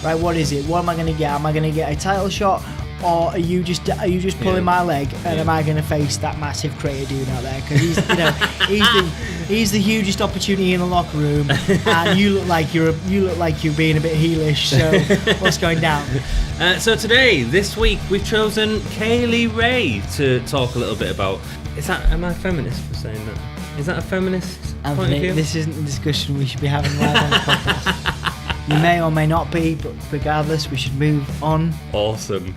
right, what is it? What am I going to get? Am I going to get a title shot? Or are you just pulling my leg, and am I going to face that massive crater dude out there? Because he's the hugest opportunity in the locker room, and you look like you're being a bit heelish. So what's going down? So this week, we've chosen Kaylie Ray to talk a little bit about. Am I a feminist for saying that? Is that a feminist point of view? This isn't the discussion we should be having live on the podcast. You may or may not be, but regardless, we should move on. Awesome.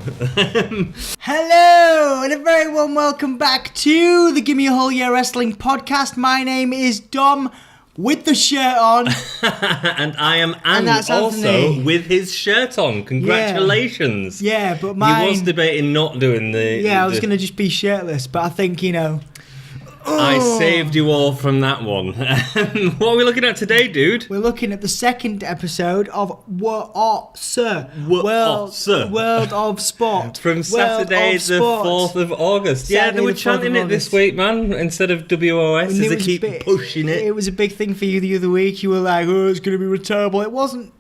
Hello, and a very warm welcome back to the Gimme a Whole Year Wrestling podcast. My name is Dom, with the shirt on. And I am also with his shirt on. Congratulations. Yeah, but mine... He was debating not doing the... Yeah, I was going to just be shirtless, but I think, I saved you all from that one. What are we looking at today, dude? We're looking at the second episode of World of Sport. From Saturday the 4th of August. Saturday, they were chanting it this week, man, instead of WOS, as they keep pushing it. It was a big thing for you the other week. You were like, oh, it's going to be terrible. It wasn't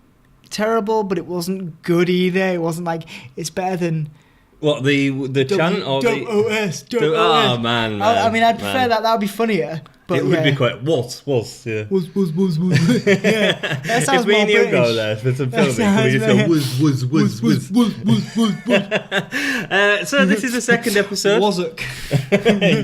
terrible, but it wasn't good either. It wasn't like, it's better than... What, the chant or the... OS. Oh, man. I mean, I'd prefer that. That would be funnier. But it would be quite... Yeah. Was. Yeah. That sounds if me more and you British. go there for some filming, can we just go was. So this is the second episode. Wazzock.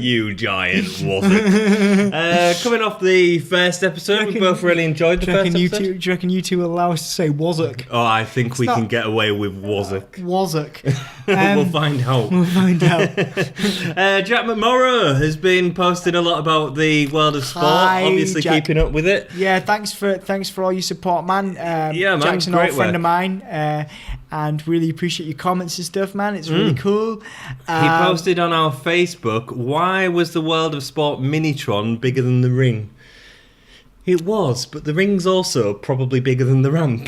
You giant wazzock. Coming off the first episode, we both really enjoyed the first episode. Do you reckon you two will allow us to say Wazzock? Oh, I think we can get away with Wazzock. Wazzock. We'll find out. Jack McMorrow has been posting a lot about the world of sport. Obviously, Jack. Keeping up with it. Yeah, thanks for all your support, man. Man, Jack's an great old friend work. of mine, and really appreciate your comments and stuff, man. It's really cool. He posted on our Facebook, why was the world of sport Minitron bigger than the ring? It was, but the ring's also probably bigger than the ramp.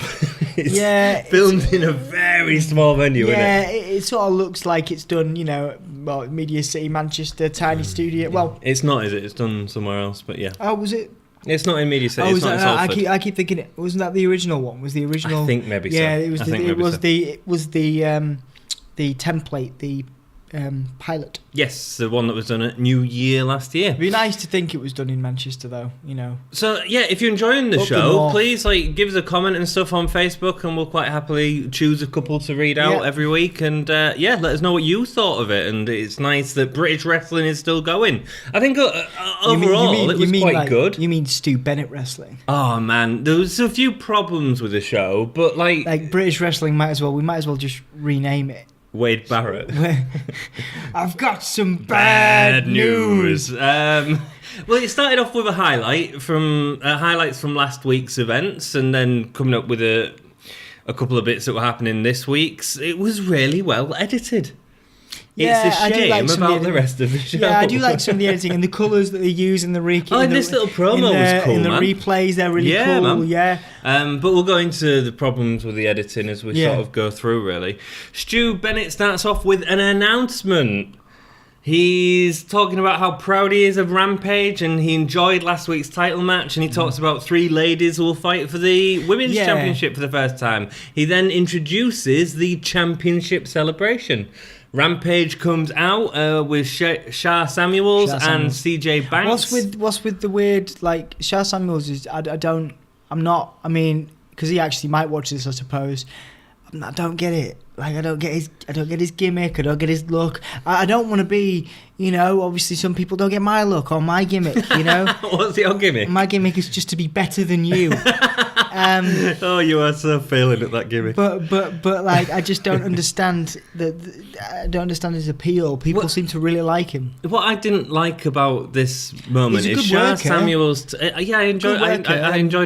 It's filmed in a very small venue, isn't it? Yeah, it sort of looks like it's done, Media City, Manchester, tiny studio. Well, it's not, is it? It's done somewhere else, but yeah. Oh, was it? It's not in Media City. It's not in Salford. I keep thinking, wasn't that the original one? Was the original? I think maybe so. Yeah, it was the template, the pilot. Yes, the one that was done at New Year last year. It'd be nice to think it was done in Manchester, though. So yeah, if you're enjoying the show, please give us a comment and stuff on Facebook, and we'll quite happily choose a couple to read out every week. And let us know what you thought of it. And it's nice that British wrestling is still going. I think overall it was quite good. You mean Stu Bennett wrestling? Oh man, there was a few problems with the show, but like British wrestling we might as well just rename it. Wade Barrett. I've got some bad news. Well, it started off with highlights from last week's events, and then coming up with a couple of bits that were happening this week's. It was really well edited. Yeah, it's a shame about the rest of the show. Yeah, I do like some of the editing and the colours that they use in the this little promo was cool, in the man. Replays, they're really cool. Man. Yeah. But we'll go into the problems with the editing as we sort of go through, really. Stu Bennett starts off with an announcement. He's talking about how proud he is of Rampage, and he enjoyed last week's title match, and he talks about 3 ladies who will fight for the Women's Championship for the first time. He then introduces the championship celebration. Rampage comes out with Shah Samuels and CJ Banks. What's with the weird, Shah Samuels is, because he actually might watch this, I suppose. I don't get it. I don't get his gimmick. I don't get his look. I don't want to be, obviously some people don't get my look or my gimmick, What's your gimmick? My gimmick is just to be better than you. Oh, you are so failing at that gimmick. But I just don't understand I don't understand his appeal. People seem to really like him. What I didn't like about this moment is Shah Samuels. I enjoyed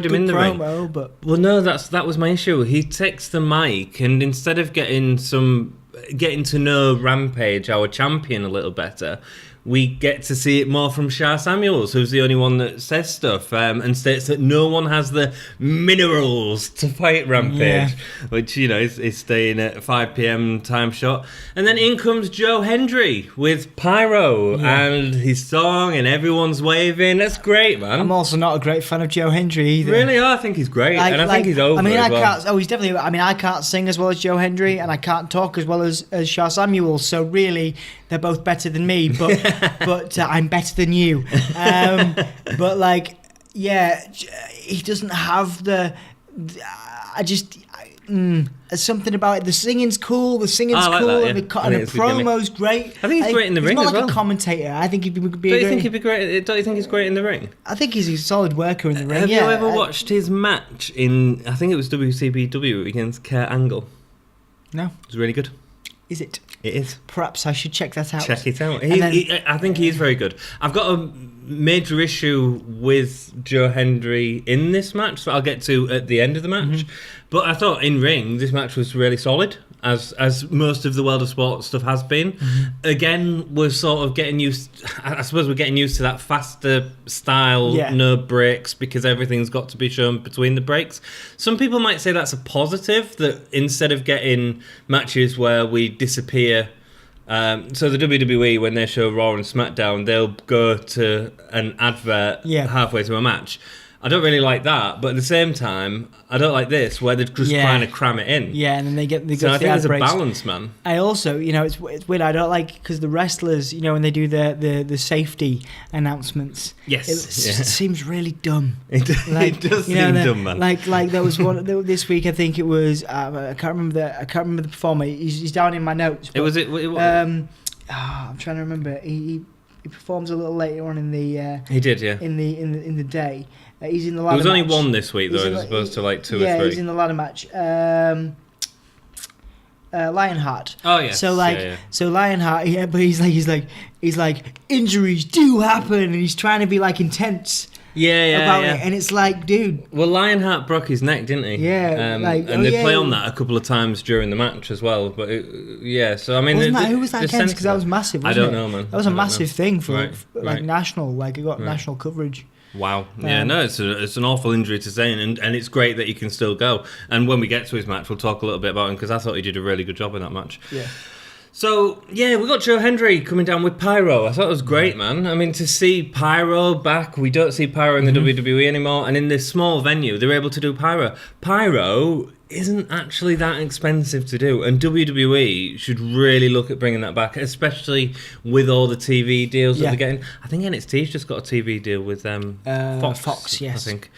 him in the promo, ring. But no, that was my issue. He takes the mic, and instead of getting to know Rampage, our champion, a little better, we get to see it more from Sha Samuels, who's the only one that says stuff and states that no one has the minerals to fight Rampage, which, you know, is staying at 5 p.m. time shot. And then in comes Joe Hendry with Pyro and his song, and everyone's waving. That's great, man. I'm also not a great fan of Joe Hendry either. Really? Oh, I think he's great, and I think he's over. I mean, as well. he's definitely. I mean, I can't sing as well as Joe Hendry, and I can't talk as well as Sha Samuels. So really, they're both better than me. But I'm better than you. But like, yeah, he doesn't have the. There's something about it. The singing's cool. The promo's great. I think he's great in the ring as well. He's more like a commentator. I think he'd be Don't you think he'd be great? Don't you think he's great in the ring? I think he's a solid worker in the ring. Have you ever watched his match in? I think it was WCBW against Kurt Angle. No, it was really good. Is it? It is. Perhaps I should check that out. Check it out. I think he's very good. I've got a major issue with Joe Hendry in this match that I'll get to at the end of the match. But I thought in ring, this match was really solid, as most of the World of Sport stuff has been. Again, we're sort of getting used... I suppose we're getting used to that faster style, no breaks, because everything's got to be shown between the breaks. Some people might say that's a positive, that instead of getting matches where we disappear... so the WWE, when they show Raw and SmackDown, they'll go to an advert halfway through a match. I don't really like that, but at the same time, I don't like this, where they're just trying to cram it in. Yeah, and then they go so to I the think there's ad breaks. a balance, man. I also, you know, it's weird. I don't like, because the wrestlers, you know, when they do the safety announcements, it seems really dumb. It does seem dumb, man. Like there was one this week. I think it was. I can't remember the performer. He's down in my notes. But, I'm trying to remember. He performs a little later on in the. He did, yeah. In the day. He's in the ladder match. There was only one this week, though, as opposed to like 2 or 3. Yeah, he's in the ladder match. Lionheart. Oh yeah. So Lionheart. Yeah, but he's like injuries do happen, and he's trying to be like intense. About it, and it's like, dude. Well, Lionheart broke his neck, didn't he? Yeah. And they play on that a couple of times during the match as well. But so I mean, who was that against? Because that was massive. I don't know, man. That was a massive thing for right. national. Like it got national coverage. Wow. It's an awful injury to say, and it's great that he can still go. And when we get to his match, we'll talk a little bit about him, because I thought he did a really good job in that match. Yeah. So, we got Joe Hendry coming down with Pyro. I thought it was great, man. I mean, to see Pyro back, we don't see Pyro in the WWE anymore, and in this small venue, they're able to do Pyro. Pyro isn't actually that expensive to do, and WWE should really look at bringing that back, especially with all the TV deals that they're getting. I think NXT's just got a TV deal with Fox, yes. I think.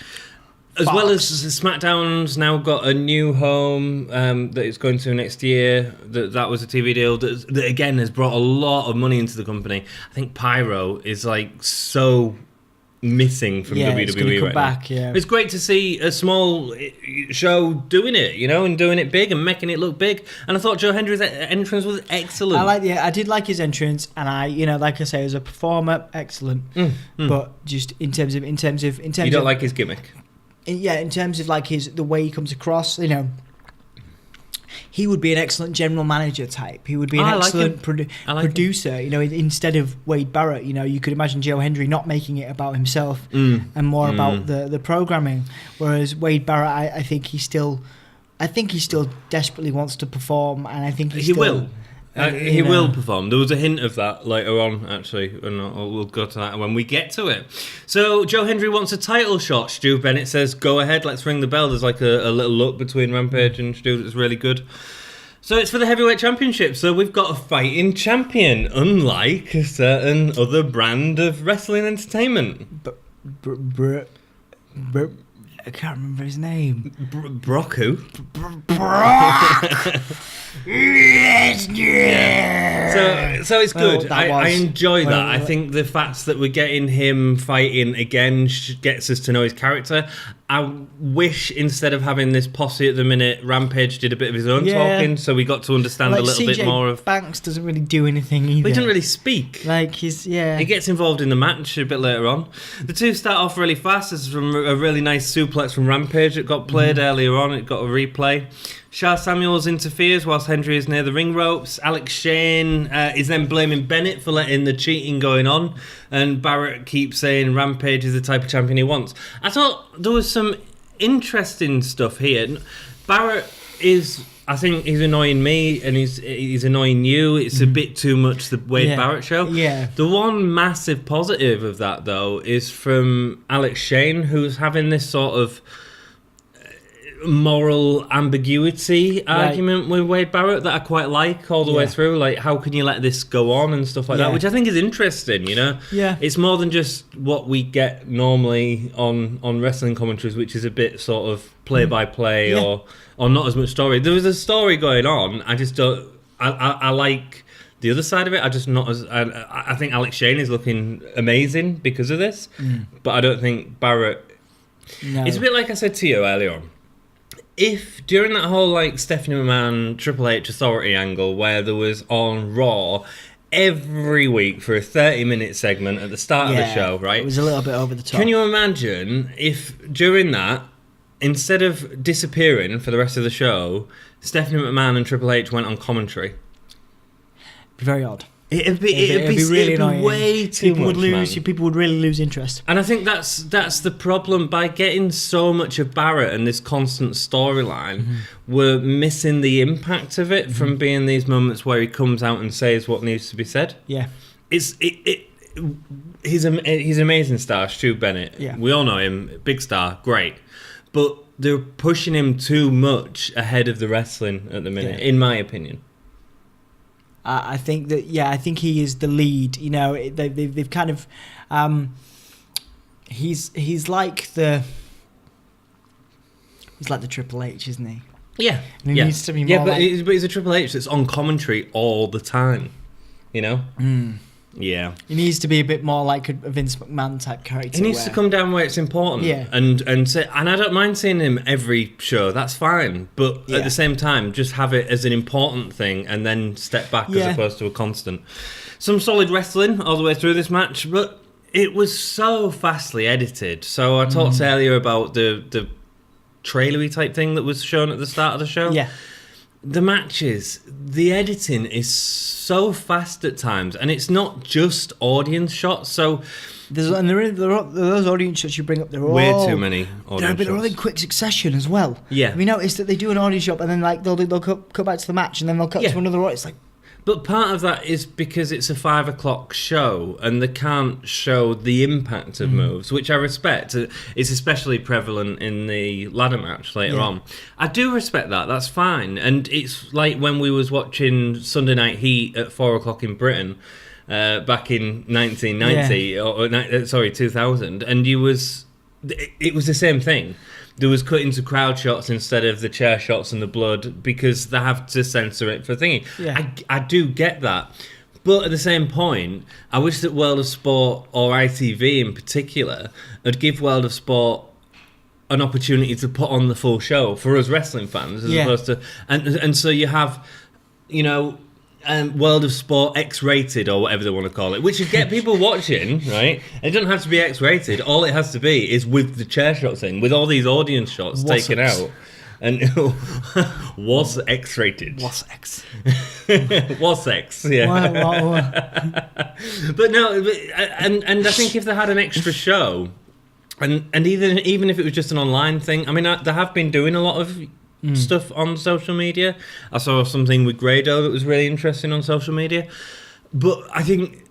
As well as SmackDown's now got a new home that it's going to next year. That was a TV deal that again has brought a lot of money into the company. I think Pyro is like so missing from WWE right back, now. It's great to see a small show doing it, you know, and doing it big and making it look big. And I thought Joe Hendry's entrance was excellent. I did like his entrance, and I, you know, like I say, as a performer, excellent. But just in terms of, you don't like his gimmick. In terms of like the way he comes across, you know, he would be an excellent general manager type. He would be an excellent producer, you know, instead of Wade Barrett. You know, you could imagine Joe Hendry not making it about himself and more about the programming. Whereas Wade Barrett, I think he still desperately wants to perform, and I think he will. He will perform. There was a hint of that later on, actually, and we'll go to that when we get to it. So, Joe Hendry wants a title shot. Stu Bennett says, go ahead, let's ring the bell. There's like a little look between Rampage and Stu that's really good. So, it's for the Heavyweight Championship. So, we've got a fighting champion, unlike a certain other brand of wrestling entertainment. I can't remember his name. Brock who? Brock! So it's good. I enjoy that. I think the fact that we're getting him fighting again gets us to know his character. I wish instead of having this posse at the minute, Rampage did a bit of his own talking, so we got to understand a little bit more of. Banks doesn't really do anything either. He doesn't really speak. He gets involved in the match a bit later on. The two start off really fast. There's from a really nice suplex suplex from Rampage that got played earlier on. It got a replay. Shah Samuels interferes whilst Hendry is near the ring ropes. Alex Shane is then blaming Bennett for letting the cheating going on. And Barrett keeps saying Rampage is the type of champion he wants. I thought there was some interesting stuff here. Barrett is... I think he's annoying me and he's annoying you. It's a bit too much the Wade Barrett show. Yeah. The one massive positive of that, though, is from Alex Shane, who's having this sort of moral ambiguity argument with Wade Barrett that I quite like all the way through. Like, how can you let this go on and stuff like that, which I think is interesting, you know? Yeah. It's more than just what we get normally on wrestling commentaries, which is a bit sort of play-by-play or not as much story. There was a story going on. I just don't... I like the other side of it. I just not as... I think Alex Shane is looking amazing because of this, but I don't think Barrett... No. It's a bit like I said to you earlier on. If during that whole like Stephanie McMahon Triple H authority angle where there was on Raw every week for a 30-minute segment at the start of the show, right? It was a little bit over the top. Can you imagine if during that, instead of disappearing for the rest of the show, Stephanie McMahon and Triple H went on commentary? It'd be very odd. It'd be really annoying. Way too people much, would lose. man. People would really lose interest. And I think that's the problem. By getting so much of Barrett and this constant storyline, we're missing the impact of it from being these moments where he comes out and says what needs to be said. Yeah, he's an amazing star, Stu Bennett. Yeah, we all know him, big star, great. But they're pushing him too much ahead of the wrestling at the minute, in my opinion. I think that I think he is the lead. You know, they've kind of he's like the Triple H, isn't he? Yeah, and he needs to be more but he's a Triple H that's on commentary all the time. You know. Yeah. He needs to be a bit more like a Vince McMahon type character. He needs to come down where it's important. Yeah. And say, and I don't mind seeing him every show, that's fine. But at the same time, just have it as an important thing and then step back as opposed to a constant. Some solid wrestling all the way through this match, but it was so fastly edited. So I talked earlier about the trailery type thing that was shown at the start of the show. Yeah. The matches, the editing is so fast at times, and it's not just audience shots. So, those audience shots you bring up, they're all way too many audience they're all in quick succession as well. Yeah, we noticed that they do an audience shot, and then like they'll cut back to the match, and then they'll cut to another audience. Like, but part of that is because it's a 5 o'clock show and they can't show the impact of moves, which I respect. It's especially prevalent in the ladder match later on. I do respect that. That's fine. And it's like when we was watching Sunday Night Heat at 4 o'clock in Britain back in 1990, 2000, and it was the same thing. There was cut into crowd shots instead of the chair shots and the blood because they have to censor it for thingy. Yeah. I do get that. But at the same point, I wish that World of Sport or ITV in particular would give World of Sport an opportunity to put on the full show for us wrestling fans as opposed to... And so you have, you know... World of Sport X-rated or whatever they want to call it, which would get people watching, right? It doesn't have to be X-rated. All it has to be is with the chair shots in, with all these audience shots taken out. And was X-rated. Was X. Was X, yeah. But no, and I think if they had an extra show, and even if it was just an online thing, I mean, they have been doing a lot of stuff on social media. I saw something with Grado that was really interesting on social media. But I think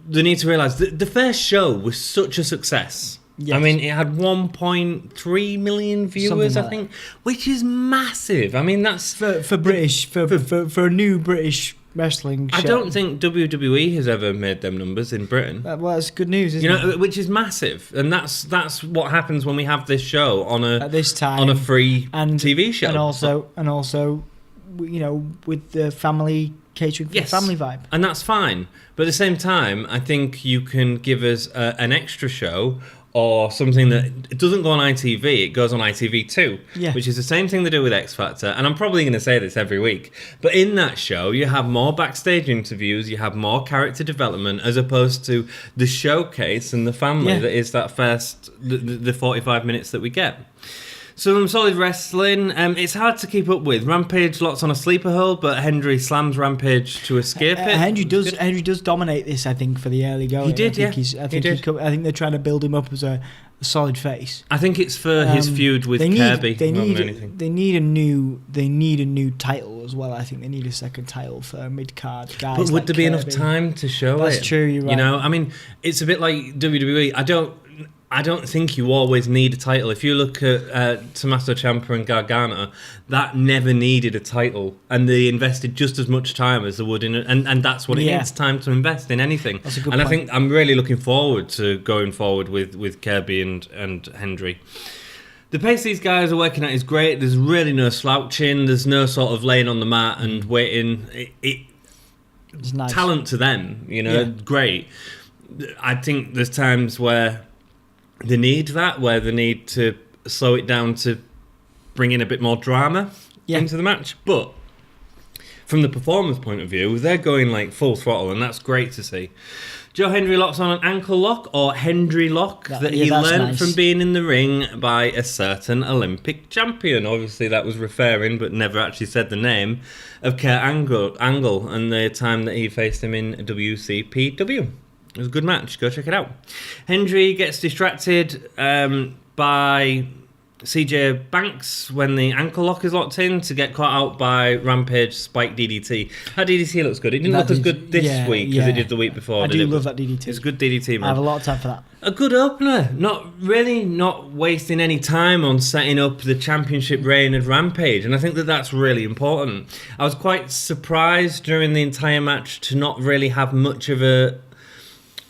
they need to realise that the first show was such a success. Yes. I mean, it had 1.3 million viewers, I think, which is massive. I mean, that's for British for a new British wrestling show. I don't think WWE has ever made them numbers in Britain. Well, that's good news, isn't it? Which is massive, and that's what happens when we have this show on at this time on a free TV show, and also, you know, with the family catering for the family vibe, and that's fine. But at the same time, I think you can give us an extra show or something that it doesn't go on ITV, it goes on ITV2, Yeah. which is the same thing they do with X Factor. And I'm probably going to say this every week, but in that show, you have more backstage interviews, you have more character development, as opposed to the showcase and the family that is that first, the 45 minutes that we get. Some solid wrestling. It's hard to keep up with. Rampage locks on a sleeper hold, but Hendry slams Rampage to escape it. Hendry does dominate this, I think, for the early going. He did, I think they're trying to build him up as a solid face. I think it's for his feud with Kirby. They need a new title as well. I think they need a second title for mid card guys. But would there be enough time to show it? That's true. You're right. You know, I mean, it's a bit like WWE. I don't think you always need a title. If you look at Tommaso Ciampa and Gargano, that never needed a title, and they invested just as much time as they would in it, and that's what it needs, time to invest in anything. That's a good point. I think I'm really looking forward to going forward with Kirby and Hendry. The pace these guys are working at is great. There's really no slouching. There's no sort of laying on the mat and waiting. It's nice. Talent to them, you know, great. I think there's times where they need that, where they need to slow it down to bring in a bit more drama into the match. But from the performance point of view, they're going like full throttle, and that's great to see. Joe Hendry locks on an ankle lock, or Hendry lock, that he learned from being in the ring by a certain Olympic champion. Obviously, that was referring, but never actually said the name, of Kurt Angle and the time that he faced him in WCPW. It was a good match. Go check it out. Hendry gets distracted by CJ Banks when the ankle lock is locked in to get caught out by Rampage Spike DDT. That DDT looks good. It didn't look as good this week as it did the week before. I do love that DDT. It's a good DDT, man. I have a lot of time for that. A good opener. Not wasting any time on setting up the championship reign of Rampage. And I think that that's really important. I was quite surprised during the entire match to not really have much of a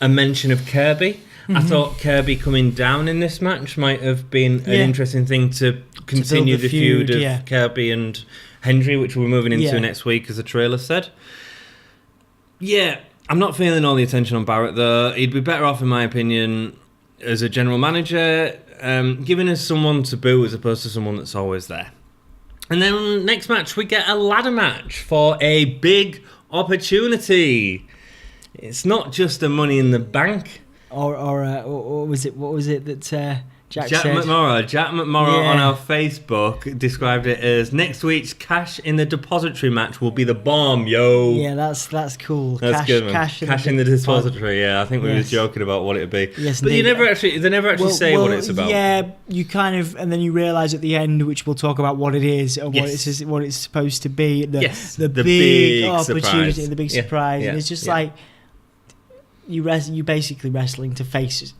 mention of Kirby. I thought Kirby coming down in this match might have been an interesting thing to continue the feud of Kirby and Hendry, which we're moving into next week, as the trailer said. Yeah, I'm not feeling all the attention on Barrett, though. He'd be better off, in my opinion, as a general manager, giving us someone to boo as opposed to someone that's always there. And then next match, we get a ladder match for a big opportunity. It's not just a Money in the Bank. Or what was it that Jack said? Jack McMorrow on our Facebook described it as next week's Cash in the Depository match will be the bomb, yo. Yeah, that's cool. That's good, man. Cash in the Depository. Yeah, I think we were joking about what it'd be. Yes, but they never actually say what it's about. Yeah, you kind of, and then you realise at the end, which we'll talk about what it is and what it's supposed to be. The big opportunity, surprise. The big surprise, and it's just like. You basically wrestling to face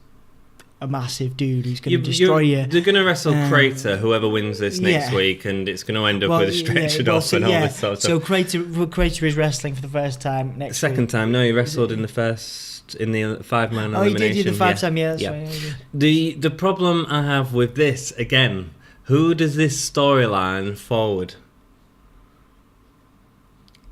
a massive dude who's going to destroy you. They're going to wrestle Crater, whoever wins this next week, and it's going to end up with a stretchered off and all this sort of stuff. So Crater is wrestling for the first time next week. Second time, no, he wrestled in the 5-man elimination. Oh, he did the 5-time, that's right. The problem I have with this, again, who does this storyline forward?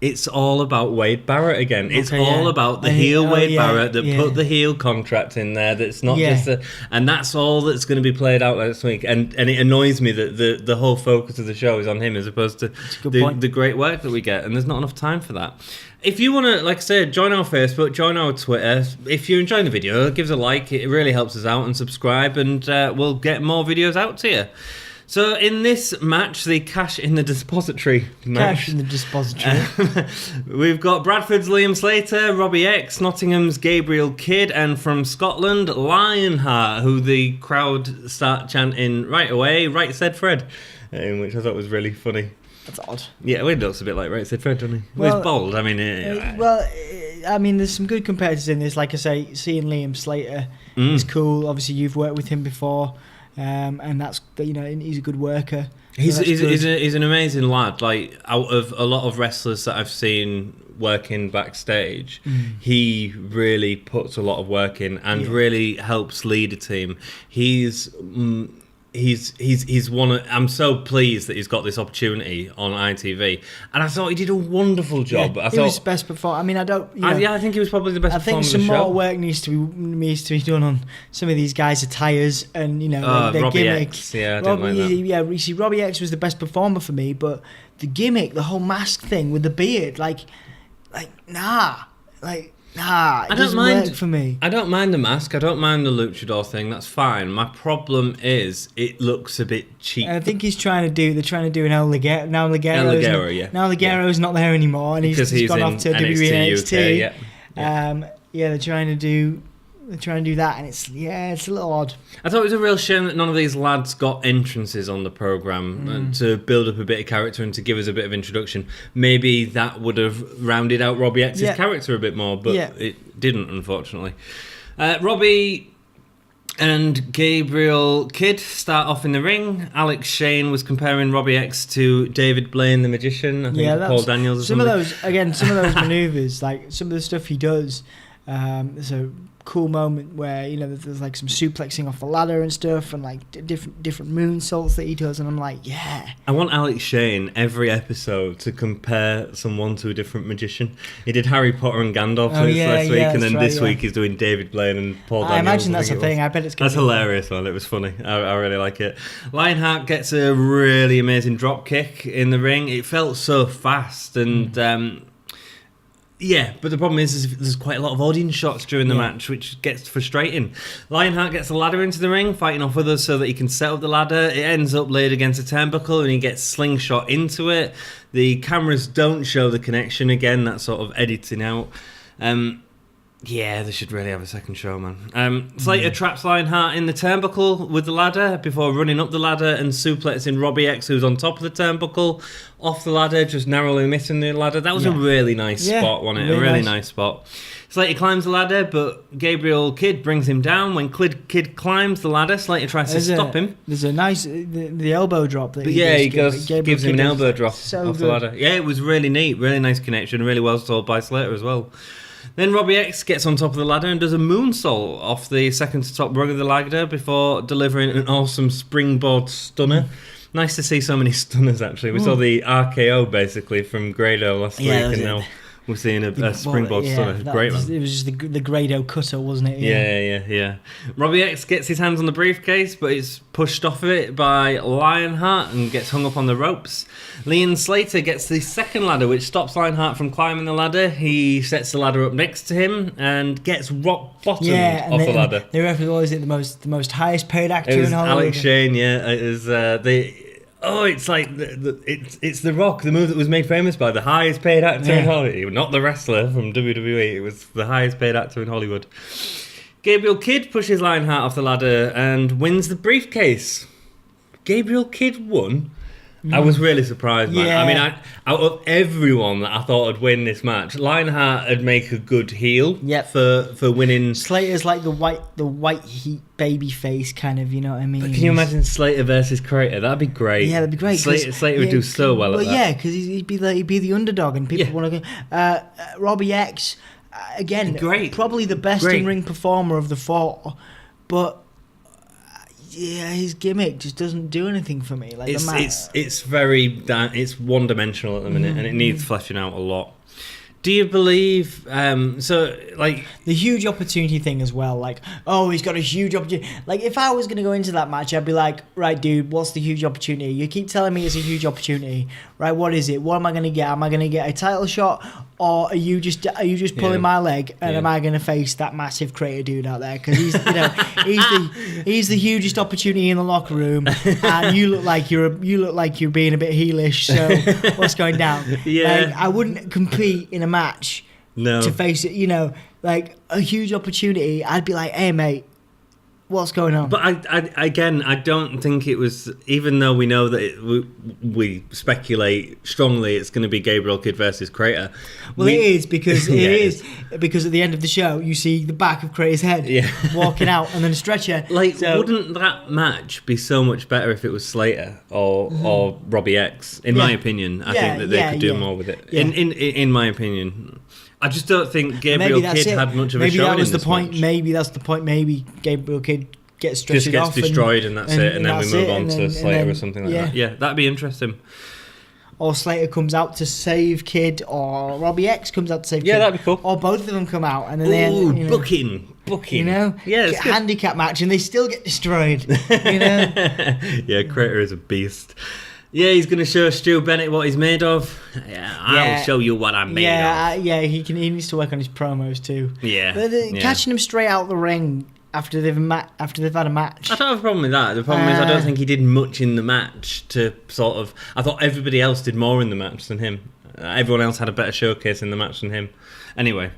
It's all about Wade Barrett again. It's all about the heel Wade Barrett that put the heel contract in there. That's not just and that's all that's going to be played out next week. And it annoys me that the whole focus of the show is on him as opposed to the great work that we get. And there's not enough time for that. If you want to, like I said, join our Facebook, join our Twitter. If you're enjoying the video, give us a like. It really helps us out, and subscribe, and we'll get more videos out to you. So in this match, the Cash in the Depository match. Cash in the Depository. We've got Bradford's Liam Slater, Robby X, Nottingham's Gabriel Kid, and from Scotland, Lionheart, who the crowd start chanting right away, right said Fred, which I thought was really funny. That's odd. Yeah, he looks a bit like right said Fred, doesn't he? Well, he's bold. I mean, there's some good competitors in this. Like I say, seeing Liam Slater is cool. Obviously, you've worked with him before. And that's, he's a good worker. He's an amazing lad. Like, out of a lot of wrestlers that I've seen working backstage, he really puts a lot of work in and really helps lead a team. He's he's one. I'm so pleased that he's got this opportunity on ITV, and I thought he did a wonderful job. He was best performer. I mean, I think he was probably the best. I think performer some of the more show. work needs to be done on some of these guys' attires and their Robby gimmick. X. Yeah, I didn't like that. Yeah, you see, Robby X was the best performer for me, but the gimmick, the whole mask thing with the beard, nah. It doesn't work for me. I don't mind the mask. I don't mind the luchador thing. That's fine. My problem is it looks a bit cheap. And I think they're trying to do an El Ligero. Now Ligero's not there anymore, and he's gone off to WWE NXT. They're trying to do that, and it's a little odd. I thought it was a real shame that none of these lads got entrances on the programme to build up a bit of character and to give us a bit of introduction. Maybe that would have rounded out Robby X's character a bit more, but it didn't, unfortunately. Robbie and Gabriel Kid start off in the ring. Alex Shane was comparing Robby X to David Blaine, the magician. I think Paul Daniels or something. Some of those manoeuvres, like some of the stuff he does, there's a cool moment where there's like some suplexing off the ladder and stuff, and like different moonsaults that he does, and I'm like, I want Alex Shane every episode to compare someone to a different magician. He did Harry Potter and Gandalf last week, and then this week he's doing David Blaine and Paul Daniels. I imagine that's a thing. I bet it's that's hilarious, man. It was funny. I really like it. Lionheart gets a really amazing drop kick in the ring. It felt so fast and but the problem is there's quite a lot of audience shots during the match, which gets frustrating. Lionheart gets the ladder into the ring, fighting off with us so that he can set up the ladder. It ends up laid against a turnbuckle, and he gets slingshot into it. The cameras don't show the connection again. That's sort of editing out. They should really have a second show, man. Slater traps Lionheart in the turnbuckle with the ladder before running up the ladder and suplexing Robby X, who's on top of the turnbuckle, off the ladder, just narrowly missing the ladder. That was a really nice spot, wasn't it? A really nice spot. Slater climbs the ladder, but Gabriel Kid brings him down. When Kid climbs the ladder, Slater tries to stop him. There's a nice the elbow drop that he gives him an elbow drop off the ladder. Yeah, it was really neat, really nice connection, really well sold by Slater as well. Then Robby X gets on top of the ladder and does a moonsault off the second to top rung of the ladder before delivering an awesome springboard stunner. Nice to see so many stunners, actually. We saw the RKO, basically, from Grado last week, and now we're seeing a springboard stunner. Great, man. It was just the Grado cutter, wasn't it? Yeah. Robby X gets his hands on the briefcase, but it's pushed off of it by Lionheart and gets hung up on the ropes. Leon Slater gets the second ladder, which stops Lionheart from climbing the ladder. He sets the ladder up next to him and gets rock bottomed off the ladder. They reference always the most highest paid actor in Hollywood. Alex Shane, it was it's like it's The Rock, the move that was made famous by the highest paid actor in Hollywood, not the wrestler from WWE. It was the highest paid actor in Hollywood. Gabriel Kid pushes Lionheart off the ladder and wins the briefcase. Gabriel Kid won. I was really surprised, man. Yeah. I mean, out of everyone that I thought would win this match, Lionheart would make a good heel for winning. Slater's like the white heat baby face kind of, you know what I mean? But can you imagine Slater versus Crater? That'd be great. Yeah, that'd be great. Slater would do so well at that. Yeah, because he'd be the underdog, and people want to go. Robby X, again, probably the best in-ring performer of the four, but his gimmick just doesn't do anything for me. Like it's one-dimensional at the minute, and it needs fleshing out a lot. Do you believe the huge opportunity thing as well? Like, he's got a huge opportunity. Like, if I was going to go into that match, I'd be like, right, dude, what's the huge opportunity? You keep telling me it's a huge opportunity, right? What is it? What am I going to get? Am I going to get a title shot, or are you just pulling my leg? And am I going to face that massive crater dude out there? Because he's he's the hugest opportunity in the locker room, and you look like you're being a bit heelish. So what's going down? Yeah, like, I wouldn't compete in a match to face it, like a huge opportunity. I'd be like, hey mate, what's going on? But I don't think it was, even though we know that we speculate strongly it's going to be Gabriel Kid versus Crater. Well, it is because because at the end of the show you see the back of Crater's head walking out and then a stretcher. Wouldn't that match be so much better if it was Slater or Robby X? In my opinion, I think that they could do more with it. Yeah. In my opinion. I just don't think Gabriel Kid had much of a showing in this match. Maybe that's the point. Maybe Gabriel Kid gets stretched off. Just gets destroyed and that's it. And then we move on to Slater or something like that. Yeah, that'd be interesting. Or Slater comes out to save Kid, or Robby X comes out to save Kid. Yeah, that'd be cool. Or both of them come out and then booking. You know, yeah, it's handicap match and they still get destroyed. You know, yeah, Crater is a beast. Yeah, he's going to show Stu Bennett what he's made of. Yeah, I'll show you what I'm made of. He needs to work on his promos too. Yeah, catching him straight out the ring after they've had a match. I don't have a problem with that. The problem is I don't think he did much in the match to sort of... I thought everybody else did more in the match than him. Everyone else had a better showcase in the match than him. Anyway,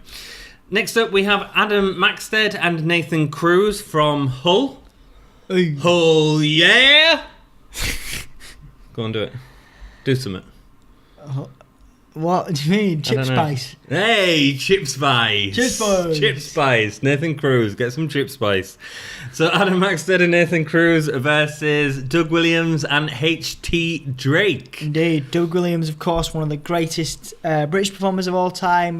next up we have Adam Maxted and Nathan Cruz from Hull. Hey. Hull, yeah! Go on, do it. Do something. What do you mean? Chip Spice? Hey, Chip Spice. Chip Spice. Chip Spice. Nathan Cruz. Get some Chip Spice. So Adam Maxted and Nathan Cruz versus Doug Williams and HT Drake. Indeed. Doug Williams, of course, one of the greatest British performers of all time.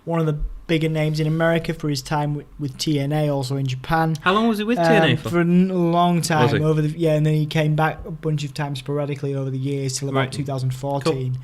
One of the bigger names in America for his time with TNA, also in Japan. How long was he with TNA for? For a long time. And then he came back a bunch of times sporadically over the years till about 2014. Cool.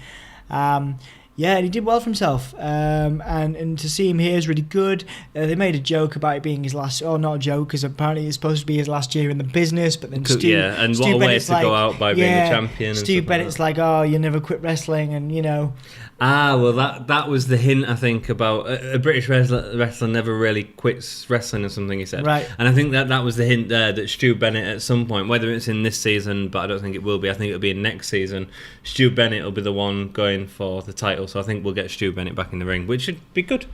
And he did well for himself, and to see him here is really good. They made a joke about it being his last, not a joke, because apparently it's supposed to be his last year in the business, but then Stu what a way to go out by being the champion. Stu Bennett's like, you never quit wrestling, and you know. Well, that was the hint, I think, about a British wrestler never really quits wrestling or something, he said. Right. And I think that was the hint there, that Stu Bennett at some point, whether it's in this season, but I don't think it will be, I think it'll be in next season, Stu Bennett will be the one going for the title, so I think we'll get Stu Bennett back in the ring, which should be good.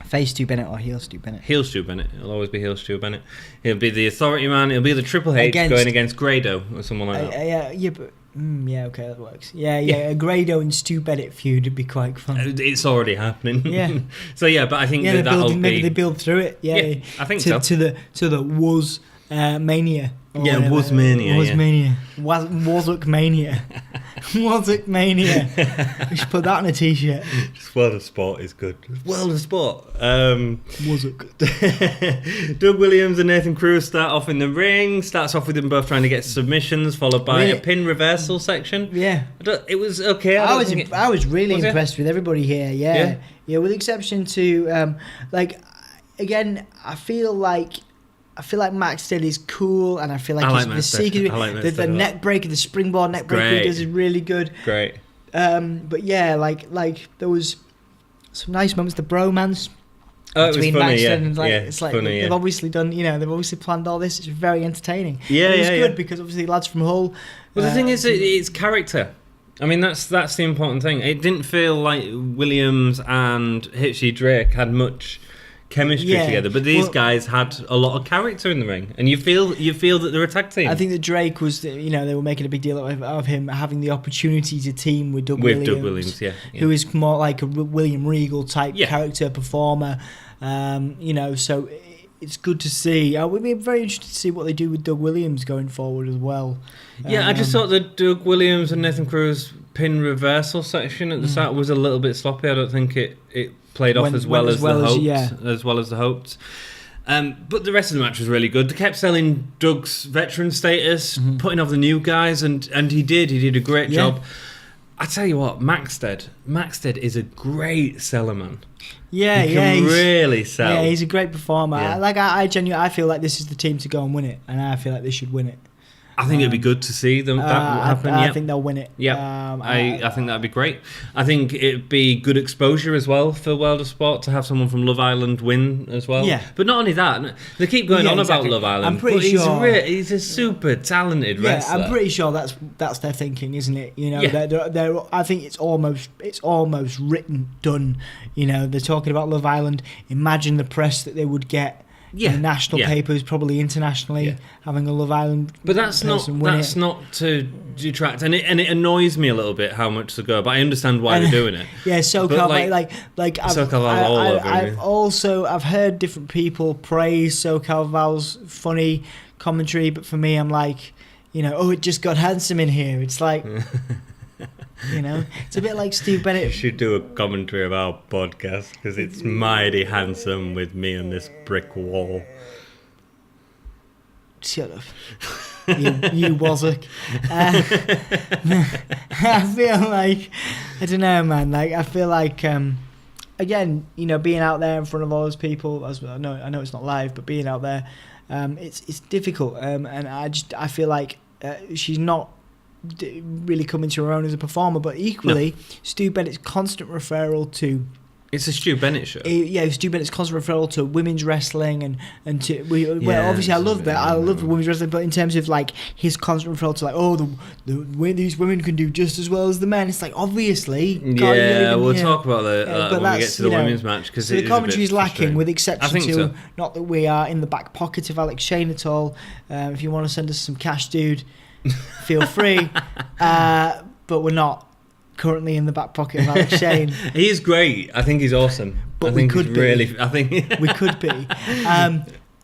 Face Stu Bennett or heel Stu Bennett? Heel Stu Bennett. It'll always be heel Stu Bennett. He'll be the authority man, he'll be the Triple H going against Grado or someone like that. But... okay, that works. A Grado and Stu Bennett feud would be quite fun. It's already happening. Yeah. So but I think that'll be... Maybe they build through it. Yeah, I think so. To the Was Mania. Was Mania. Was Mania. Wasuk Mania. Wasuk Mania. We should put that on a t-shirt. Just World of Sport is good. World of Sport. Wasuk. Doug Williams and Nathan Cruz start off in the ring. Starts off with them both trying to get submissions, followed by a pin reversal section. Yeah. It was okay. I was really impressed with everybody here. Yeah, with the exception to again, I feel like Maxted is cool, and I feel like the secret, the neck breaker, the springboard neck breaker he does is really good. Great. But there was some nice moments. The bromance between Maxted and it's like funny, they've obviously done. They've obviously planned all this. It's very entertaining. Yeah, it was good because obviously lads from Hull. Well, the thing is, it's character. I mean, that's the important thing. It didn't feel like Williams and Hitchy Drake had much chemistry together, but these guys had a lot of character in the ring, and you feel that they're a tag team. I think that Drake was, they were making a big deal of him having the opportunity to team with Doug Williams, who is more like a William Regal type character performer. So it's good to see. We'd be very interested to see what they do with Doug Williams going forward as well. I just thought the Doug Williams and Nathan Cruz pin reversal section at the start was a little bit sloppy. I don't think it played off as well as the hoped. But the rest of the match was really good. They kept selling Doug's veteran status, putting off the new guys, and he did a great job. I tell you what, Maxted is a great seller, man. He can really sell. Yeah, he's a great performer. Yeah. I genuinely, I feel like this is the team to go and win it, and I feel like they should win it. I think it'd be good to see them that happen. I think they'll win it. Yeah, I think that'd be great. I think it'd be good exposure as well for World of Sport to have someone from Love Island win as well. Yeah. But not only that, they keep going on about Love Island. I'm pretty sure he's a super talented wrestler. I'm pretty sure that's their thinking, isn't it? They're I think it's almost written, done. They're talking about Love Island. Imagine the press that they would get. In national papers, probably internationally, having a Love Island. But that's not to detract, and it annoys me a little bit how much to go. But I understand why they're doing it. Yeah, I've heard different people praise SoCal Val's funny commentary, but for me, I'm like, it just got handsome in here. It's like. It's a bit like Steve Bennett. You should do a commentary of our podcast because it's mighty handsome with me on this brick wall. Shut up. You Wazzock. I feel like, I don't know, man. Like, I feel like, again, being out there in front of all those people, as I know it's not live, but being out there, it's difficult. And I feel like she's not really coming to her own as a performer, but equally, Stu Bennett's constant referral to... It's a Stu Bennett show. Stu Bennett's constant referral to women's wrestling and to obviously I love that. I love women's wrestling, but in terms of like his constant referral to like these women can do just as well as the men. It's like obviously. We'll talk about that when we get to the women's match because the commentary is lacking, with exception to not that we are in the back pocket of Alex Shane at all. If you want to send us some cash, dude, feel free. But we're not currently in the back pocket of Alex Shane. He is great. I think he's awesome. But we could be. We could be.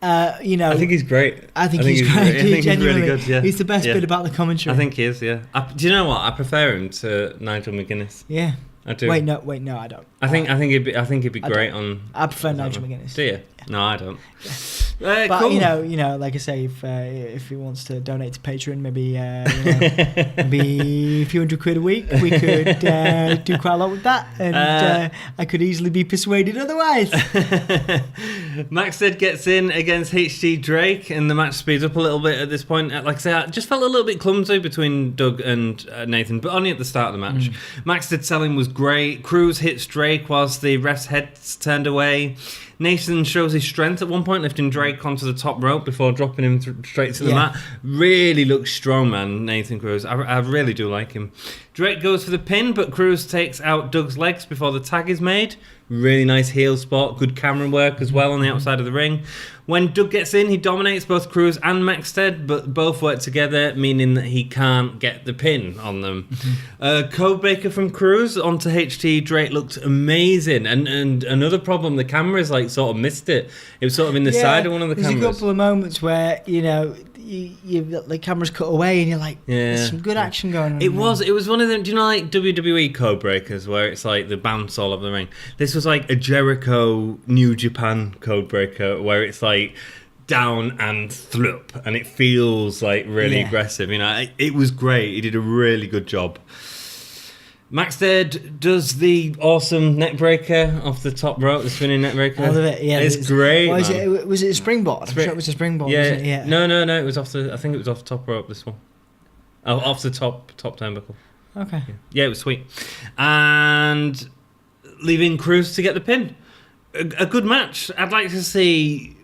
I think he's great. I think he's great. I think he's really good. Yeah, he's the best bit about the commentary. I think he is. Yeah. Do you know what? I prefer him to Nigel McGuinness. Yeah. I do. Wait, no, I don't. I think he'd be great on. I prefer Nigel McGuinness. Do you? Yeah. No, I don't. But cool. Like I say, if he wants to donate to Patreon, maybe maybe a few £100 a week, we could do quite a lot with that, and I could easily be persuaded otherwise. Maxted gets in against HT Drake, and the match speeds up a little bit at this point. Like I say, I just felt a little bit clumsy between Doug and Nathan, but only at the start of the match. Maxted selling was great. Cruz hits Drake whilst the ref's head's turned away. Nathan shows his strength at one point, lifting Drake onto the top rope before dropping him straight to the mat. Really looks strong, man, Nathan Cruz. I really do like him. Drake goes for the pin, but Cruz takes out Doug's legs before the tag is made. Really nice heel spot. Good camera work as well on the outside of the ring. When Doug gets in, he dominates both Cruz and Maxted, but both work together, meaning that he can't get the pin on them. Codebreaker from Cruz onto HT Drake looked amazing. And another problem, the cameras sort of missed it. It was sort of in the side of one of the cameras. There's a couple of moments where, the camera's cut away and you're like, there's some good action going on. It was one of them, do you know like WWE Codebreakers where it's like the bounce all over the ring? This was like a Jericho New Japan Codebreaker where it's like down and thlup and it feels like really aggressive. It was great. He did a really good job. Maxted does the awesome neckbreaker off the top rope, the spinning neckbreaker. I love it. Yeah, it's great. Was it a springboard? I'm sure it was a springboard. Yeah. Wasn't it? Yeah. No. It was off the. I think it was off the top rope. This one. Oh, off the top turnbuckle. Okay. Yeah, it was sweet. And leaving Cruz to get the pin. A good match. I'd like to see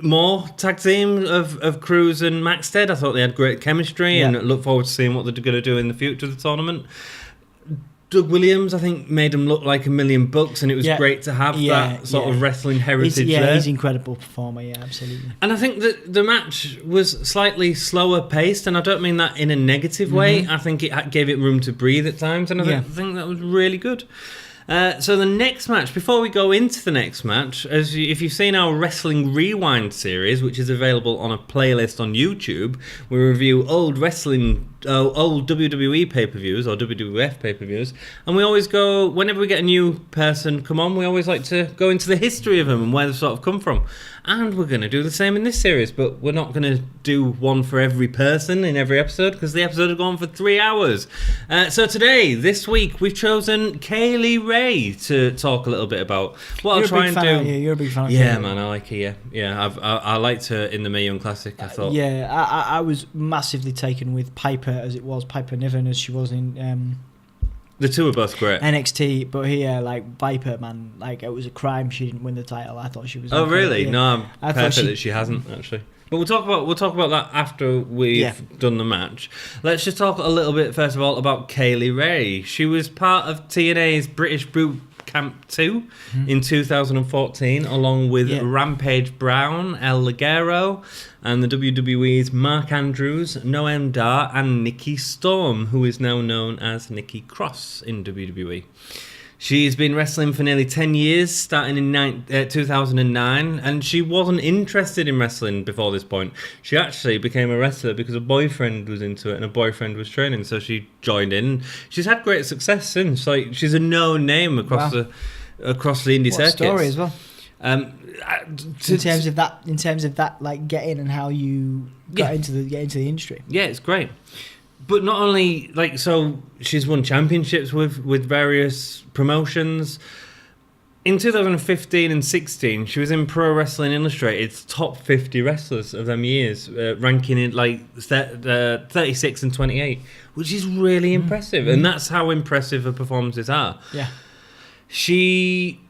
more tag team of Cruz and Maxted. I thought they had great chemistry and look forward to seeing what they're going to do in the future of the tournament. Doug Williams, I think, made him look like $1 million, and it was great to have that sort of wrestling heritage there. He's an incredible performer, absolutely. And I think that the match was slightly slower paced, and I don't mean that in a negative way. I think it gave it room to breathe at times, and I think that was really good. So the next match, before we go into the next match, if you've seen our Wrestling Rewind series, which is available on a playlist on YouTube, we review old WWE pay-per-views or WWF pay-per-views, and we always go, whenever we get a new person come on, we always like to go into the history of them and where they've sort of come from. And we're going to do the same in this series, but we're not going to do one for every person in every episode because the episode will go on for 3 hours. So this week, we've chosen Kaylie Ray to talk a little bit about. What I'll try and do. You're a big fan of Kaylie. Kaylie. Man, I like her. Yeah, I liked her in the Mae Young Classic. I thought. I was massively taken with Piper as it was, Piper Niven as she was in. The two are both great. NXT, but here, Viper, man, it was a crime she didn't win the title. I thought she was. Oh, really? Yeah. No, I'm perfect that she hasn't actually. But we'll talk about that after we've done the match. Let's just talk a little bit first of all about Kaylie Ray. She was part of TNA's British Boot Camp 2 in 2014, along with Rampage Brown, El Ligero, and the WWE's Mark Andrews, Noam Dar, and Nikki Storm, who is now known as Nikki Cross in WWE. She's been wrestling for nearly 10 years, starting in 2009, and she wasn't interested in wrestling before this point. She actually became a wrestler because a boyfriend was into it and a boyfriend was training, so she joined in. She's had great success since. She's a known name across the indie circuits. What story as well. In terms of that, like getting and how you get into the industry. Yeah, it's great. But not only like so, she's won championships with various promotions. In 2015 and 16, she was in Pro Wrestling Illustrated's top 50 wrestlers of them years, ranking in like 36 and 28, which is really impressive. And that's how impressive her performances are. Yeah. She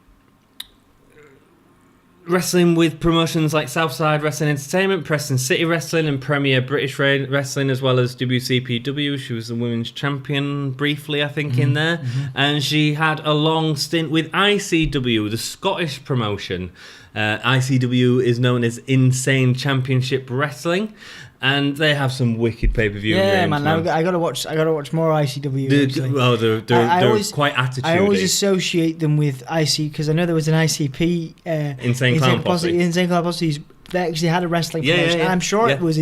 wrestling with promotions like Southside Wrestling Entertainment, Preston City Wrestling, and Premier British Wrestling, as well as WCPW. She was the women's champion briefly, I think, in there. And she had a long stint with ICW, the Scottish promotion. ICW is known as Insane Championship Wrestling. And they have some wicked pay-per-view games, man. I gotta watch more ICW. They're quite attitudey. I always associate them with IC because I know there was an ICP. Insane Clown Posse. Insane Clown Posse. They actually had a wrestling promotion. Yeah. I'm sure it was.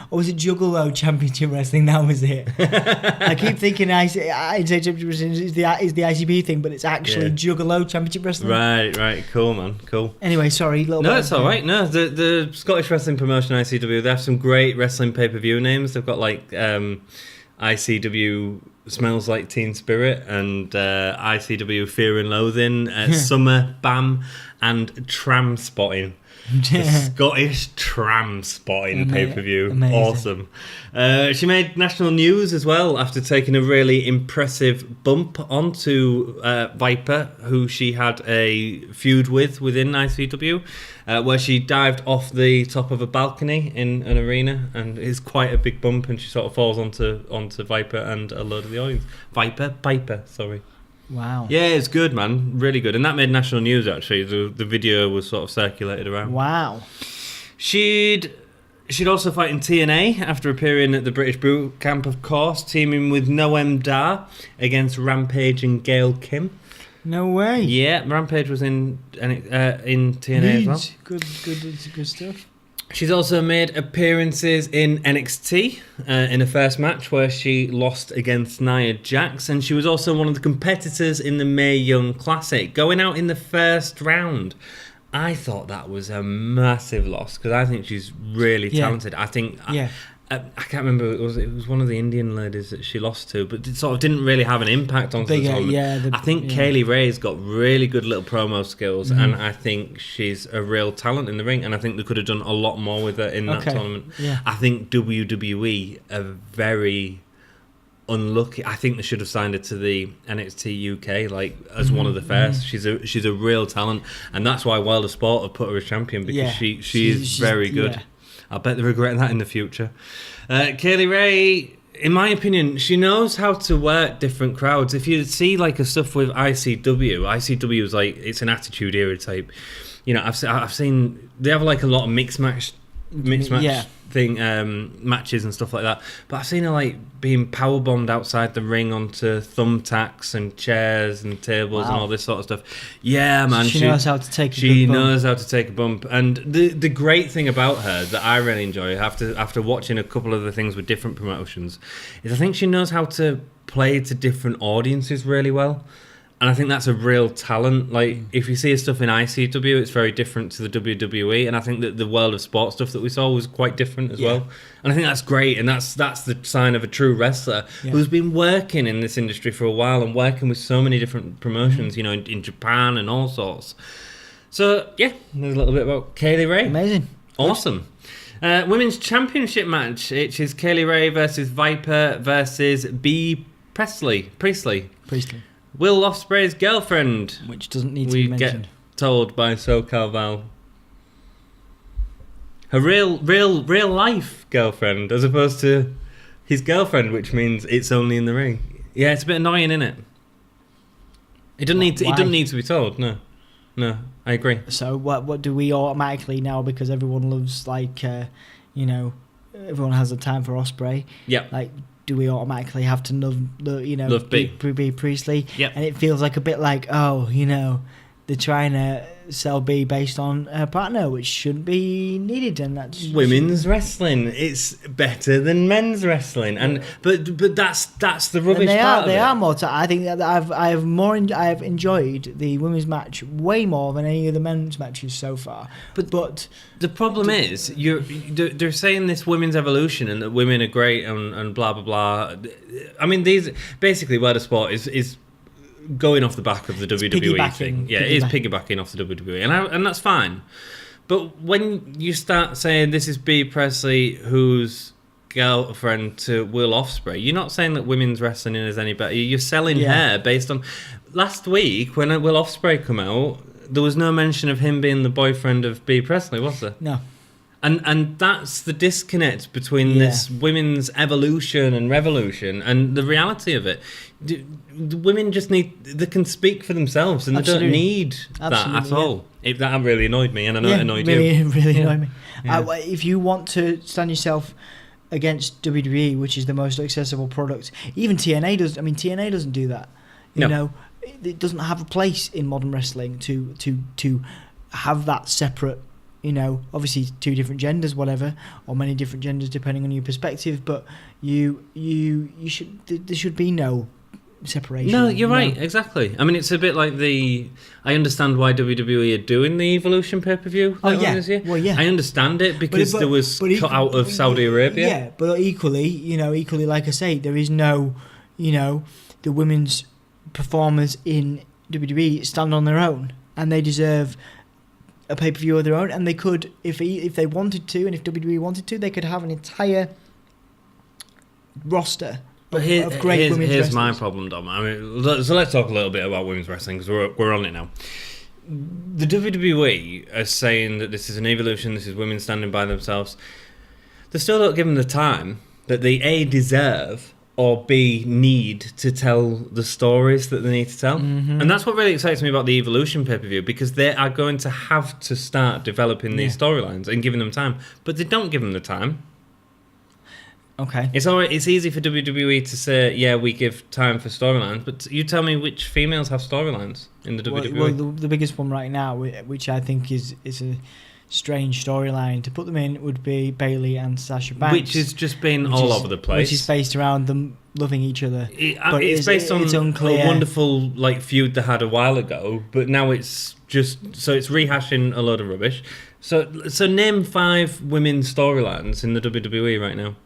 Or was it Juggalo Championship Wrestling? That was it. I keep thinking Insane Championship Wrestling is the ICP thing, but it's actually Juggalo Championship Wrestling. Right. Cool, man. Cool. Anyway, sorry. No, it's all right. No, the Scottish wrestling promotion ICW. They have some great wrestling pay-per-view names. They've got like ICW Smells Like Teen Spirit and ICW Fear and Loathing, Summer Bam, and Tram Spotting. The Scottish Tram Spotting pay-per-view. Amazing. Awesome. She made national news as well after taking a really impressive bump onto Viper, who she had a feud within ICW, where she dived off the top of a balcony in an arena, and it's quite a big bump, and she sort of falls onto Viper and a load of the audience. Piper, sorry. Wow. Yeah, it's good, man. Really good. And that made national news, actually. The video was sort of circulated around. Wow. She'd also fight in TNA after appearing at the British Boot Camp, of course, teaming with Noam Dar against Rampage and Gail Kim. No way. Yeah, Rampage was in TNA as well. Good stuff. She's also made appearances in NXT in her first match where she lost against Nia Jax, and she was also one of the competitors in the Mae Young Classic, going out in the first round. I thought that was a massive loss because I think she's really talented. I think I can't remember. It was one of the Indian ladies that she lost to, but it sort of didn't really have an impact on the tournament. I think Kaylie Ray's got really good little promo skills, and I think she's a real talent in the ring. And I think they could have done a lot more with her in that tournament. Yeah. I think WWE are very unlucky. I think they should have signed her to the NXT UK as one of the first. She's a real talent, and that's why World of Sport have put her as champion because she is very good. Yeah. I bet they regret that in the future. Kaylie Ray, in my opinion, she knows how to work different crowds. If you see like a stuff with ICW is like it's an attitude era type. You know, I've seen they have like a lot of mixed match thing matches and stuff like that. But I've seen her like being powerbombed outside the ring onto thumbtacks and chairs and tables and all this sort of stuff. Yeah, man, she knows how to take. She knows how to take a bump. And the great thing about her that I really enjoy after watching a couple of the things with different promotions is I think she knows how to play to different audiences really well. And I think that's a real talent. Like, if you see stuff in ICW, it's very different to the WWE. And I think that the World of Sport stuff that we saw was quite different as well. And I think that's great. And that's the sign of a true wrestler who's been working in this industry for a while and working with so many different promotions, you know, in Japan and all sorts. So, yeah, there's a little bit about Kaylie Ray. Amazing. Awesome. Women's Championship match, which is Kaylie Ray versus Viper versus B. Priestley. Will Ospreay's girlfriend, which doesn't need to be mentioned. We get told by SoCal Val. Her real life girlfriend, as opposed to his girlfriend, which means it's only in the ring. Yeah, it's a bit annoying, isn't it? It doesn't need to be told. No, I agree. So what do we automatically now, because everyone loves everyone has a time for Ospreay. Yeah. Like, do we automatically have to love B Priestley? Yep. And it feels like a bit like, they're trying to sell B based on her partner, which shouldn't be needed, and that's women's wrestling. It's better than men's wrestling, and but that's the rubbish part. They are more. I think that I have enjoyed the women's match way more than any of the men's matches so far. But the problem is they're saying this women's evolution and that women are great and blah blah blah. I mean, these basically where the sport is going off the back of the WWE thing. Yeah, it is piggybacking off the WWE, and that's fine. But when you start saying this is Bea Priestley, who's girlfriend to Will Ospreay, you're not saying that women's wrestling is any better. You're selling her based on... Last week, when Will Ospreay come out, there was no mention of him being the boyfriend of Bea Priestley, was there? No. And that's the disconnect between this women's evolution and revolution and the reality of it. The women just they can speak for themselves, and they don't need that at all. That really annoyed me, and I know it annoyed you. Really annoyed me. If you want to stand yourself against WWE, which is the most accessible product, even TNA does. I mean, TNA doesn't do that. You know, it doesn't have a place in modern wrestling to have that separate. You know, obviously two different genders, whatever, or many different genders depending on your perspective. But there should be no separation. No, you're right, exactly. I mean, it's a bit like I understand why WWE are doing the Evolution pay-per-view. Well, yeah. I understand it because there was cut out of Saudi Arabia. Yeah, but equally, like I say, there is no, the women's performers in WWE stand on their own, and they deserve a pay-per-view of their own, and they could, if they wanted to, and if WWE wanted to, they could have an entire roster of great women's wrestlers. Here's my problem, Dom. I mean, so let's talk a little bit about women's wrestling, because we're on it now. The WWE are saying that this is an evolution, this is women standing by themselves. They still don't give them the time that they A, deserve, or B, need to tell the stories that they need to tell. Mm-hmm. And that's what really excites me about the Evolution pay-per-view, because they are going to have to start developing these storylines and giving them time. But they don't give them the time. Okay. It's easy for WWE to say, we give time for storylines, but you tell me which females have storylines in the WWE. Well, the biggest one right now, which I think is a strange storyline to put them in, would be Bayley and Sasha Banks, which has just been all over the place, which is based around them loving each other. It's based on a wonderful feud they had a while ago, but now it's just it's rehashing a load of rubbish. So name 5 women's storylines in the WWE right now.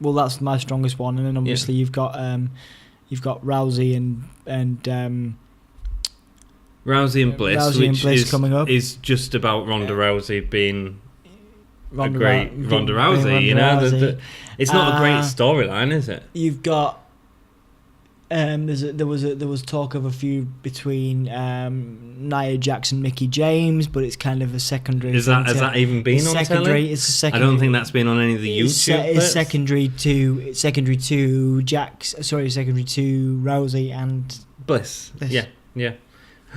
Well, that's my strongest one, and then obviously you've got Rousey and Rousey and Bliss, which coming up. is just about Ronda Rousey being Ronda Rousey. It's not a great storyline, is it? You've got there was talk of a feud between Nia Jax and Mickie James, but it's kind of a secondary. Has that even been on telly? It's a secondary. I don't think that's been on any of the YouTube. It's secondary to Jax. Sorry, secondary to Rousey and Bliss. Yeah.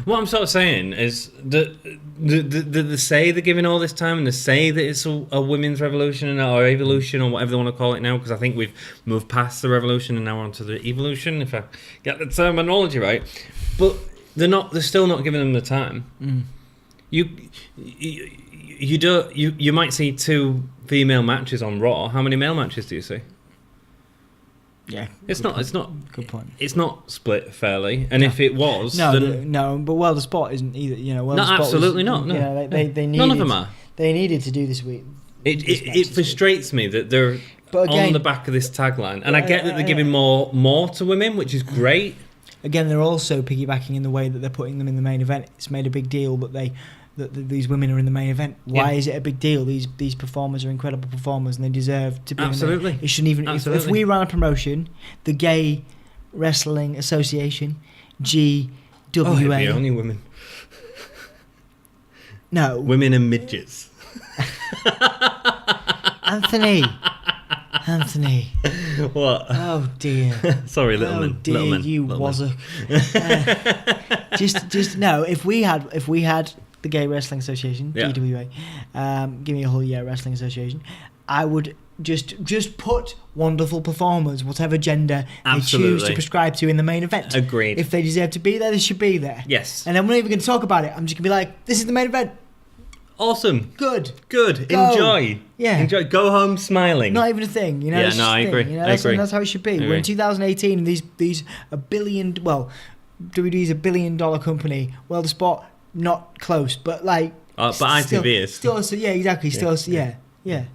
What I'm sort of saying is that they say they're giving all this time, and they say that it's a women's revolution or evolution or whatever they want to call it now, because I think we've moved past the revolution and now onto the evolution, if I get the terminology right. But they're still not giving them the time. Mm. You might see 2 female matches on Raw. How many male matches do you see? Yeah, it's not. Good point. It's not split fairly, and if it was, no. But the Sport isn't either. No, absolutely not. No, they needed, none of them are. They needed to do this week. It frustrates me that they're on the back of this tagline, and I get that they're giving more to women, which is great. Again, they're also piggybacking in the way that they're putting them in the main event. It's made a big deal that these women are in the main event. Why is it a big deal? These performers are incredible performers, and they deserve to be. Absolutely. In the, it shouldn't even. If we ran a promotion, the Gay Wrestling Association, GWA. The only women. No. Women and midgets. Anthony. What? Oh dear. Sorry, little man. Oh dear, little man. you wazzock. Just no. If we had the Gay Wrestling Association, GWA, Give Me a Whole Year Wrestling Association, I would just put wonderful performers, whatever gender they choose to prescribe to in the main event. Agreed. If they deserve to be there, they should be there. Yes. And I'm not even going to talk about it. I'm just going to be like, this is the main event. Awesome. Good. Go. Enjoy. Yeah. Enjoy. Go home smiling. Not even a thing. You know. Yeah. No, I agree. You know, I agree. That's how it should be. We're in 2018. These $1 billion. Well, WWE's $1 billion company. Well, the sport not close, but like. But ITV is. Still, yeah, exactly. Still, yeah.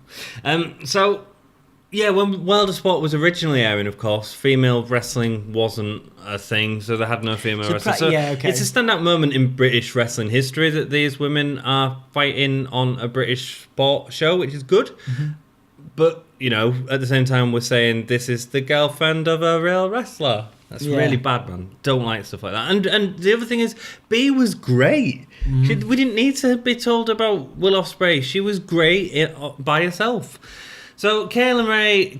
So, yeah, when World of Sport was originally airing, of course, female wrestling wasn't a thing, so they had no female wrestlers. So it's a standout moment in British wrestling history that these women are fighting on a British sport show, which is good. Mm-hmm. But, you know, at the same time, we're saying this is the girlfriend of a real wrestler. That's really bad, man. Don't like stuff like that. And the other thing is, B was great. Mm. We didn't need to be told about Will Ospreay. She was great by herself. So Kayla Ray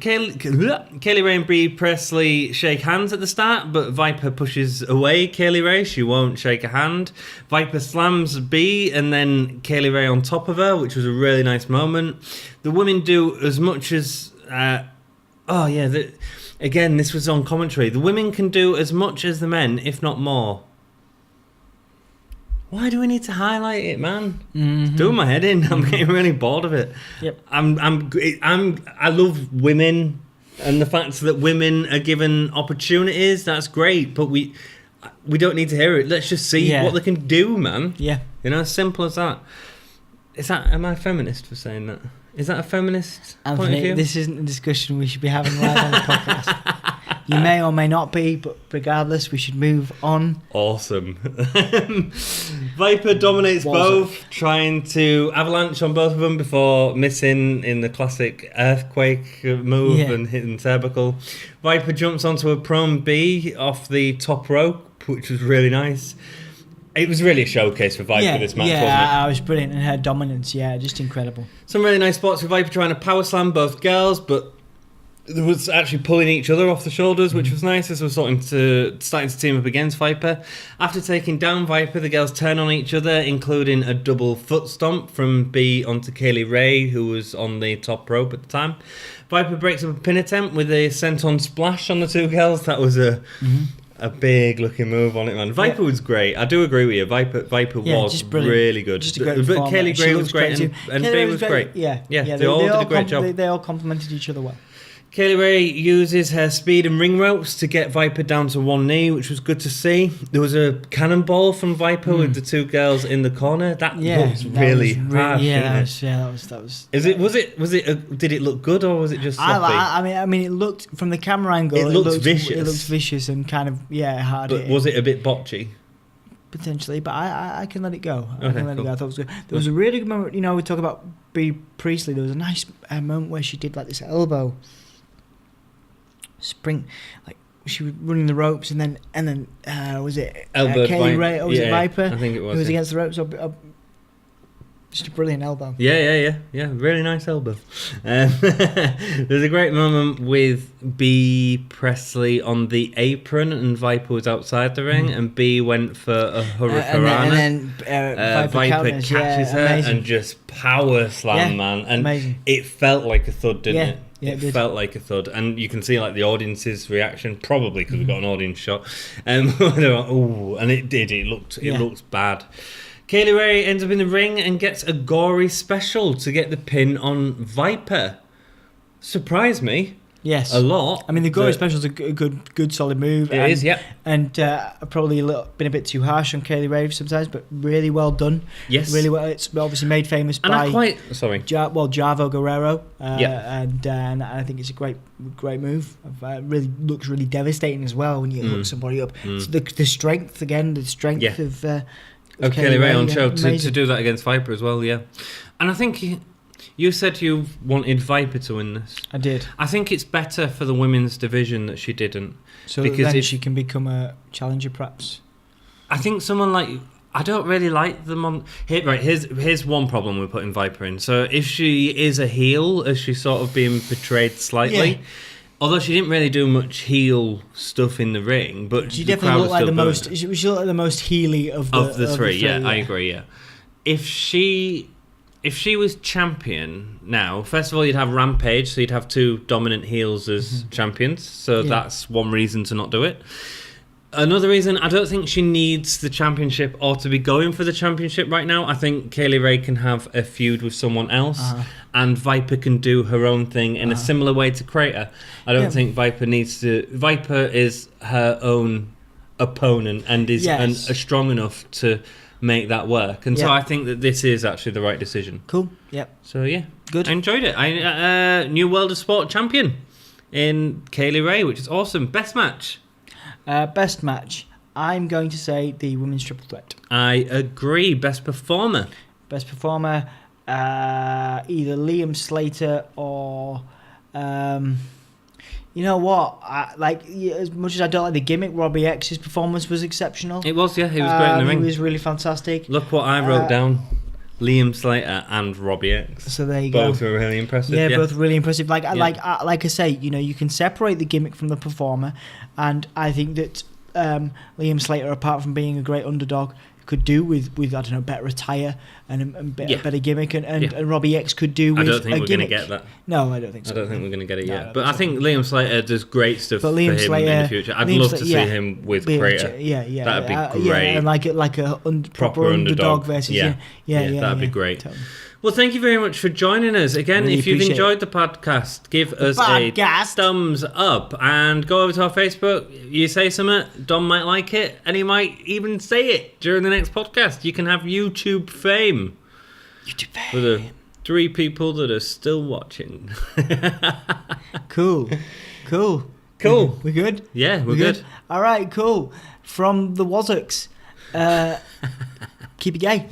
and Brie Presley shake hands at the start, but Viper pushes away Kaylie Ray. She won't shake a hand. Viper slams B and then Kaylie Ray on top of her, which was a really nice moment. The women do as much as... Again, this was on commentary. The women can do as much as the men, if not more. Why do we need to highlight it, man? Mm-hmm. It's doing my head in. I'm getting really bored of it. Yep. I love women, and the fact that women are given opportunities. That's great, but we don't need to hear it. Let's just see what they can do, man. Yeah. You know, as simple as that. Am I a feminist for saying that? Is that a feminist point of view? This isn't a discussion we should be having live on the podcast. You may or may not be, but regardless, we should move on. Awesome. Viper dominates both, trying to avalanche on both of them before missing in the classic earthquake move and hitting turnbuckle. Viper jumps onto a prone B off the top rope, which was really nice. It was really a showcase for Viper this match, wasn't it? Yeah, it was brilliant. And her dominance, just incredible. Some really nice spots with Viper trying to power slam both girls, but there was actually pulling each other off the shoulders, which was nice as we're starting to team up against Viper. After taking down Viper, the girls turn on each other, including a double foot stomp from B onto Kaylie Ray, who was on the top rope at the time. Viper breaks up a pin attempt with a senton splash on the two girls. That was a big looking move on it, man. Viper was great. I do agree with you. Viper was really good. Just a great but Kaylie Ray was great and B was great. Yeah, they all did a great job. They all complemented each other well. Kaylie Ray uses her speed and ring ropes to get Viper down to one knee, which was good to see. There was a cannonball from Viper with the two girls in the corner. That was really harsh. That was. Did it look good or was it just sloppy? I mean, it looked from the camera angle. It looked vicious. It looked vicious and kind of hard. But was it a bit botchy? Potentially, but I can let it go. I thought it was good. There was a really good moment. You know, we talk about Brie Priestley. There was a nice moment where she did like this elbow spring, like she was running the ropes, and then was it Kaylie Ray? Or was it Viper? I think it was. Who was against the ropes? Just a brilliant elbow. Yeah. Really nice elbow. There's a great moment with B Presley on the apron, and Viper was outside the ring, and B went for a hurricanrana. And then Viper catches her and just power slam, man. And it felt like a thud, didn't it? Yeah, it felt like a thud, and you can see like the audience's reaction, probably because we got an audience shot. They're like, ooh, and it did. It looked bad. Kaylie Ray ends up in the ring and gets a gory special to get the pin on Viper. Surprised me. Yes. A lot. I mean, the gory special is a good solid move. It is, yeah. And probably been a bit too harsh on Kaylie Ray sometimes, but really well done. Yes. Really well. It's obviously made famous by Javo Guerrero. And I think it's a great move. Really looks really devastating as well when you hook somebody up. So the strength again, of Kaylie Ray on show to do that against Viper as well, yeah. And I think you said you wanted Viper to win this. I did. I think it's better for the women's division that she didn't. So because then she can become a challenger, perhaps. I think someone like... I don't really like them on... Here's one problem with putting Viper in. So if she is a heel, is she sort of being betrayed slightly? Yeah. Although she didn't really do much heel stuff in the ring, but she definitely looked like the most. She looked like the most heely of the three. Yeah, I agree. Yeah, if she was champion now, first of all, you'd have Rampage, so you'd have two dominant heels as champions. So that's one reason to not do it. Another reason, I don't think she needs the championship or to be going for the championship right now. I think Kaylie Ray can have a feud with someone else, and Viper can do her own thing in a similar way to Crater. I don't think Viper needs to. Viper is her own opponent and is strong enough to make that work. And so I think that this is actually the right decision. Cool. Yep. So yeah, good. I enjoyed it. New World of Sport champion in Kaylie Ray, which is awesome. Best match. Best match. I'm going to say the women's triple threat. I agree. Best performer. Best performer. Either Liam Slater or. You know what? As much as I don't like the gimmick, Robby X's performance was exceptional. It was, yeah. He was great in the ring. He was really fantastic. Look what I wrote down. Liam Slater and Robby X. So there you go. Both were really impressive. Yeah, both really impressive. Like I say, you can separate the gimmick from the performer, and I think that Liam Slater, apart from being a great underdog, could do with I don't know, better attire and a better gimmick, and Robby X could do with a gimmick. I don't think we're going to get that. No, I don't think so. I don't think we're going to get it yet. But I think Liam Slater does great stuff for him in the future. I'd love to see him with Crater. Yeah. That'd be great. And like a proper underdog versus that'd be great. Totally. Well, thank you very much for joining us. Again, really, if you've enjoyed the podcast, give us a thumbs up and go over to our Facebook. You say something, Dom might like it, and he might even say it during the next podcast. You can have YouTube fame. For the 3 people that are still watching. Cool. We good? Yeah, we're good. All right, cool. From the Wazzocks, keep it gay.